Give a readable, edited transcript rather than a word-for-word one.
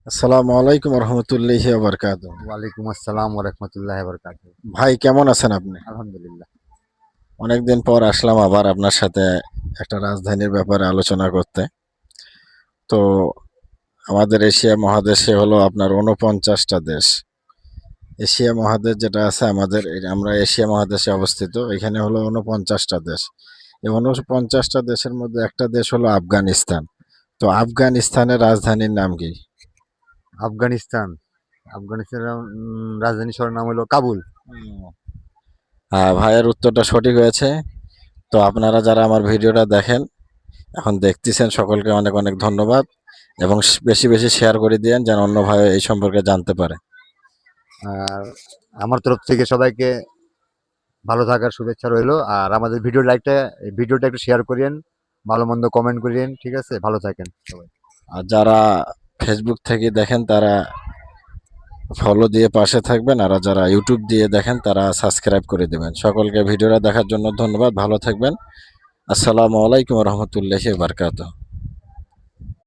আসসালামু আলাইকুম রহমতুল্লাহি ওয়া বারাকাতুহু। ওয়ালাইকুম আসসালাম ওয়া রাহমাতুল্লাহি ওয়া বারাকাতুহু। ভাই কেমন আছেন আপনি? আলহামদুলিল্লাহ। অনেকদিন পর আসলাম আবার আপনার সাথে একটা রাজধানীর ব্যাপারে আলোচনা করতে। তো আমাদের এশিয়া মহাদেশে হলো আপনার ৪৯টা দেশ। এশিয়া মহাদেশ যেটা আছে আমাদের আমরা এশিয়া মহাদেশে অবস্থিত। এখানে হলো ৪৯টা দেশ। এই ৪৯টা দেশের মধ্যে একটা দেশ হলো আফগানিস্তান। তো আফগানিস্তানের রাজধানীর নাম কি? আফগানিস্তান, আফগানিস্তানের রাজধানী শহরের নাম হলো কাবুল। হ্যাঁ, ভাইয়ের উত্তরটা সঠিক হয়েছে। তো আপনারা যারা আমার ভিডিওটা দেখেন, এখন দেখতেছেন, সকলকে অনেক অনেক ধন্যবাদ এবং বেশি বেশি শেয়ার করে দিয়েন যেন অন্য ভাই এই সম্পর্কে জানতে পারে। আর আমার তরফ থেকে সবাইকে ভালো থাকার শুভেচ্ছা রইলো। আর আমাদের ভিডিওটা একটু শেয়ার করিয়েন, ভালো মন্দ কমেন্ট করিয়েন। ঠিক আছে, ভালো থাকেন সবাই। আর যারা ফেসবুক থেকে দেখেন তারা ফলো দিয়ে পাশে থাকবেন, আর যারা ইউটিউব দিয়ে দেখেন তারা সাবস্ক্রাইব করে দেবেন। সকলকে ভিডিওটা দেখার জন্য ধন্যবাদ। ভালো থাকবেন। আসসালামু আলাইকুম রহমতুল্লাহি বারকাতুহ।